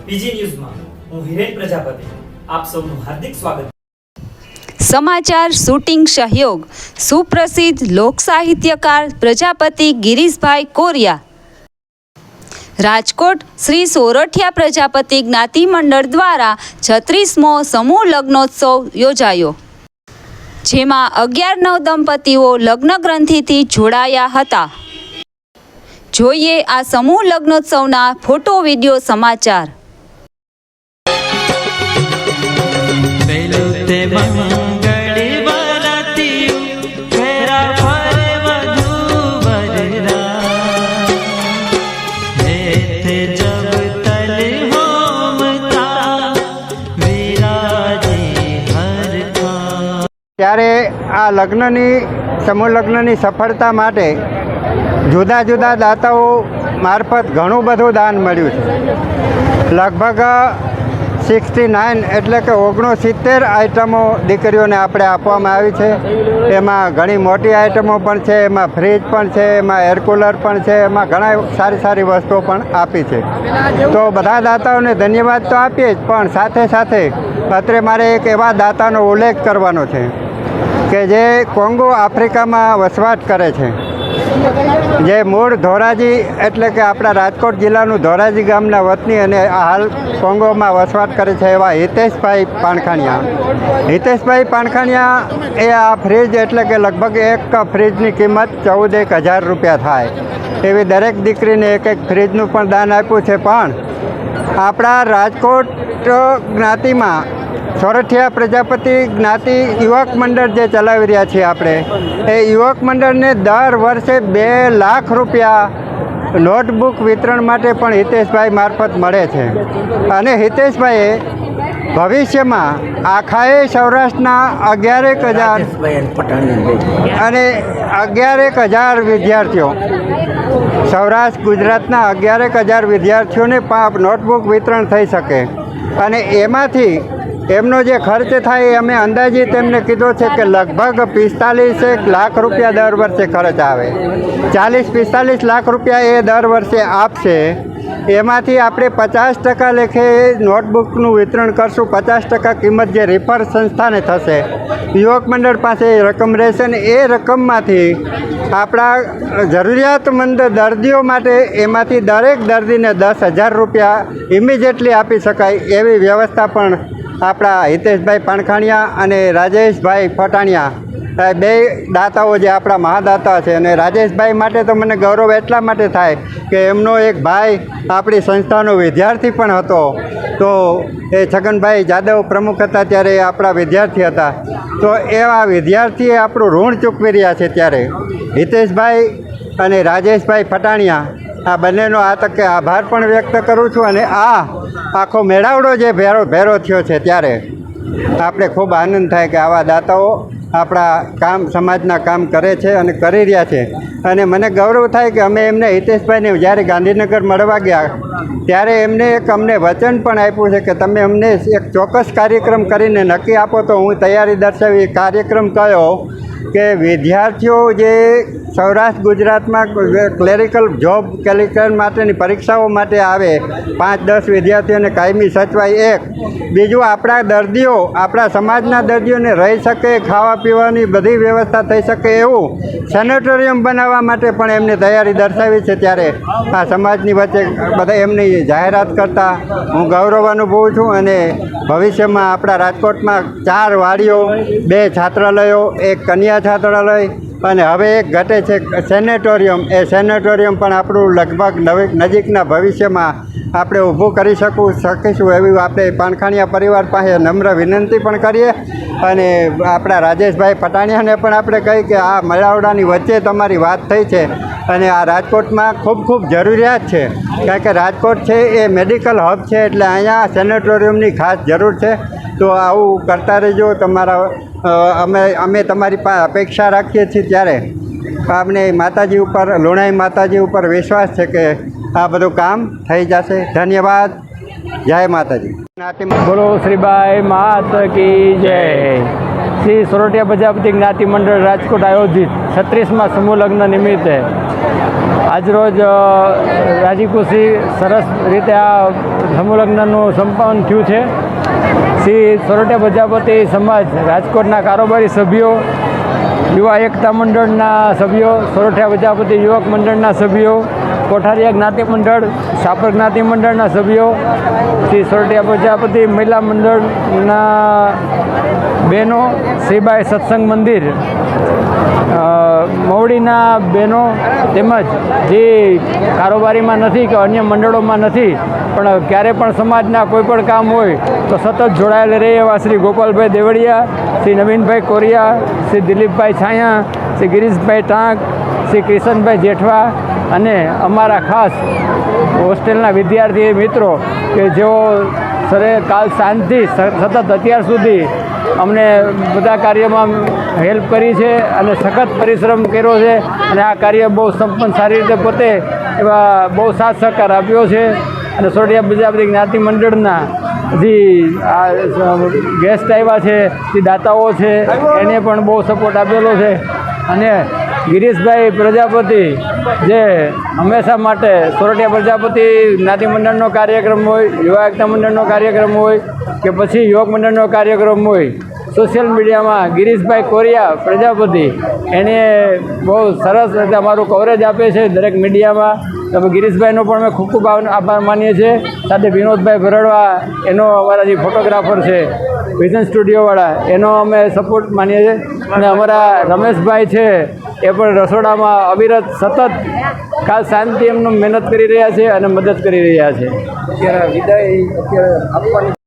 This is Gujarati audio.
પીજી ન્યૂઝમાં હું હિરેન પ્રજાપતિ આપ સૌનું હાર્દિક સ્વાગત. સમાચાર શૂટિંગ સહયોગ સુપ્રસિદ્ધ લોક સાહિત્યકાર પ્રજાપતિ ગિરીશભાઈ કોરિયા. રાજકોટ શ્રી સોરઠિયા પ્રજાપતિ જ્ઞાતિ મંડળ દ્વારા 36મો સમૂહ લગ્નોત્સવ યોજાયો, જેમાં 11 નવદંપતીઓ લગ્ન ગ્રંથિથી જોડાયા હતા. જોઈએ આ સમૂહ લગ્નોત્સવના ફોટો વિડીયો સમાચાર. ત્યારે આ લગ્નની સમૂહ લગ્નની સફળતા માટે જુદા જુદા દાતાઓ મારફત ઘણું બધું દાન મળ્યું છે. લગભગ 69 એટલે કે 69 આઇટમો દીકરીઓને આપણે આપવામાં આવી છે. એમાં ઘણી મોટી આઇટમો પણ છે, એમાં ફ્રીજ પણ છે, એમાં એર કુલર પણ છે, એમાં ઘણા સારી સારી વસ્તુઓ પણ આપી છે. તો બધા દાતાઓને ધન્યવાદ તો આપીએ જ, પણ સાથે સાથે અત્રે મારે એક એવા દાતાનો ઉલ્લેખ કરવાનો છે કે જે કોંગો આફ્રિકામાં વસવાટ કરે છે, જે મૂળ ધોરાજી એટલે કે આપણા રાજકોટ જિલ્લાનું ધોરાજી ગામના વતની અને હાલ કોંગોમાં વસવાટ કરે છે એવા હિતેશભાઈ પાણખાણિયા. હિતેશભાઈ પાણખાણિયા એ આ ફ્રીજ એટલે કે લગભગ એક ફ્રીજની કિંમત 14,000 રૂપિયા થાય એવી દરેક દીકરીને એક એક ફ્રીજનું પણ દાન આપ્યું છે. પણ આપણા રાજકોટ જ્ઞાતિમાં સોરઠિયા પ્રજાપતિ જ્ઞાતિ યુવક મંડળ જે ચલાવી રહ્યા છીએ આપણે, એ યુવક મંડળને દર વર્ષે 2 લાખ રૂપિયા નોટબુક વિતરણ માટે પણ હિતેશભાઈ મારફત મળે છે. અને હિતેશભાઈએ ભવિષ્યમાં આખાએ સૌરાષ્ટ્રના 11,000 અને 11,000 વિદ્યાર્થીઓ, સૌરાષ્ટ્ર ગુજરાતના 11,000 વિદ્યાર્થીઓને નોટબુક વિતરણ થઈ શકે. અને એમાંથી એમનો જે ખર્ચ થાય એ અમે અંદાજિત એમને કીધો છે કે લગભગ 45 લાખ રૂપિયા દર વર્ષે ખર્ચ આવે. 40-45 લાખ રૂપિયા એ દર વર્ષે આપશે. એમાંથી આપણે 50% લેખે નોટબુકનું વિતરણ કરશું. 50% કિંમત જે રિફર સંસ્થાને થશે, યુવક મંડળ પાસે રકમ રહેશે ને એ રકમમાંથી આપણા જરૂરિયાતમંદ દર્દીઓ માટે એમાંથી દરેક દર્દીને 10,000 રૂપિયા ઇમિડિયેટલી આપી શકાય એવી વ્યવસ્થા પણ આપણા હિતેશભાઈ પાણખાણિયા અને રાજેશભાઈ ફટાણિયા બે દાતાઓ જે આપણા મહાદાતા છે. અને રાજેશભાઈ માટે તો મને ગૌરવ એટલા માટે થાય કે એમનો એક ભાઈ આપણી સંસ્થાનો વિદ્યાર્થી પણ હતો. તો એ છગનભાઈ જાદવ પ્રમુખ હતા ત્યારે આપણા વિદ્યાર્થી હતા. તો એવા વિદ્યાર્થીએ આપણું ઋણ ચૂકવી રહ્યા છે. ત્યારે હિતેશભાઈ અને રાજેશભાઈ ફટાણિયા આ બંનેનો આ તકે આભાર પણ વ્યક્ત કરું છું. અને આ આખો મેળાવડો જે ભેરો થયો છે ત્યારે આપણે ખૂબ આનંદ થાય કે આવા દાતાઓ આપણા કામ સમાજના કામ કરે છે અને કરી રહ્યા છે. અને મને ગૌરવ થાય કે અમે એમને હિતેશભાઈને જ્યારે ગાંધીનગર મળવા ગયા ત્યારે એમને એક અમને વચન પણ આપ્યું છે કે તમે અમને એક ચોક્કસ કાર્યક્રમ કરીને નક્કી આપો તો હું તૈયારી દર્શાવી. કાર્યક્રમ કયો કે વિદ્યાર્થીઓ જે સૌરાષ્ટ્ર ગુજરાતમાં ક્લેરિકલ જોબ ક્લિકર માટેની પરીક્ષાઓ માટે આવે, 5-10 વિદ્યાર્થીઓને કાયમી સચવાય એક. બીજું આપણા દર્દીઓ, આપણા સમાજના દર્દીઓને રહી શકે, ખાવા પીવાની બધી વ્યવસ્થા થઈ શકે એવું સેનેટોરિયમ બનાવવા માટે પણ એમને તૈયારી દર્શાવી છે. ત્યારે આ સમાજની વચ્ચે બધા એમની જાહેરાત કરતાં હું ગૌરવ અનુભવું છું. અને ભવિષ્યમાં આપણા રાજકોટમાં 4 વાડીઓ, 2 છાત્રાલયો, 1 કન્યા છાત્રાલય અને હવે એક ઘટે છે સેનેટોરિયમ. એ સેનેટોરિયમ પણ આપણું લગભગ નજીકના ભવિષ્યમાં આપણે ઊભું કરી શકીશું એવી આપણે પાણખાણિયા પરિવાર પાસે નમ્ર વિનંતી પણ કરીએ. અને આપણા રાજેશભાઈ પટાણિયાને પણ આપણે કહી કે આ મેળાવડાની વચ્ચે તમારી વાત થઈ છે અને આ રાજકોટમાં ખૂબ ખૂબ જરૂરિયાત છે. કારણ કે રાજકોટ છે એ મેડિકલ હબ છે, એટલે અહીંયા સેનેટોરિયમની ખાસ જરૂર છે. તો આવું કરતા રહેજો. તમારા અમે તમારી પાસે અપેક્ષા રાખીએ છીએ. ત્યારે આપણે માતાજી ઉપર, લુણાઈ માતાજી ઉપર વિશ્વાસ છે કે આ બધું કામ થઈ જશે. ધન્યવાદ. જય માતાજી. બોલો શ્રીબાઈ માત કી જય. શ્રી સોરઠિયા પ્રજાપતિ જ્ઞાતિ મંડળ રાજકોટ આયોજિત 36મા સમૂહ લગ્ન નિમિત્તે આજરોજ રાજી ખુશી સરસ રીતે આ સમૂહ લગ્નનું સંપન્ન થયું છે. શ્રી સોરઠિયા પ્રજાપતિ સમાજ રાજકોટના કારોબારી સભ્યો, યુવા એકતા મંડળના સભ્યો, સોરઠિયા પ્રજાપતિ યુવક મંડળના સભ્યો, કોઠારીયા જ્ઞાતિ મંડળ, સાપર જ્ઞાતિ મંડળના સભ્યો, શ્રી સોરઠિયા પ્રજાપતિ મહિલા મંડળના બહેનો, શ્રીબાઈ સત્સંગ મંદિર મવડીના બહેનો, તેમજ જે કારોબારીમાં નથી કે અન્ય મંડળોમાં નથી પણ ક્યારે પણ સમાજના કોઈ પણ કામ હોય તો સતત જોડાયેલા રહે એવા શ્રી ગોપાલભાઈ દેવળિયા, શ્રી નવીનભાઈ કોરિયા, શ્રી દિલીપભાઈ છાયા, શ્રી ગિરીશભાઈ ટાંક, શ્રી કિશનભાઈ જેઠવા અને અમારા ખાસ હોસ્ટેલના વિદ્યાર્થી મિત્રો કે જેઓ કાલ સાંજથી સતત અત્યાર સુધી અમને બધા કાર્યમાં હેલ્પ કરી છે અને સખત પરિશ્રમ કર્યો છે અને આ કાર્ય બહુ સંપન્ન સારી રીતે પોતે એવા બહુ સાથ સહકાર આપ્યો છે. અને સોરઠિયા પ્રજાપતિ જ્ઞાતિ મંડળના જે આ ગેસ્ટ આવ્યા છે, જે દાતાઓ છે, એને પણ બહુ સપોર્ટ આપેલો છે. અને ગિરીશભાઈ પ્રજાપતિ જે હંમેશા માટે સોરઠિયા પ્રજાપતિ જ્ઞાતિ મંડળનો કાર્યક્રમ હોય, યુવા એકતા મંડળનો કાર્યક્રમ હોય કે પછી યુવક મંડળનો કાર્યક્રમ હોય, સોશિયલ મીડિયામાં ગિરીશભાઈ કોરિયા પ્રજાપતિ એને બહુ સરસ રીતે અમારું કવરેજ આપે છે દરેક મીડિયામાં. તમે ગિરીશભાઈનો પણ અમે ખૂબ ખૂબ આભાર માનીએ છીએ. સાથે વિનોદભાઈ ભરડવા, એનો અમારા જે ફોટોગ્રાફર છે વિઝન સ્ટુડિયોવાળા, એનો અમે સપોર્ટ માનીએ છીએ. અને અમારા રમેશભાઈ છે એ પણ રસોડામાં અવિરત સતત કાલ શાંતિ એમનું મહેનત કરી રહ્યા છે અને મદદ કરી રહ્યા છે. અત્યારે વિદાય આપવાની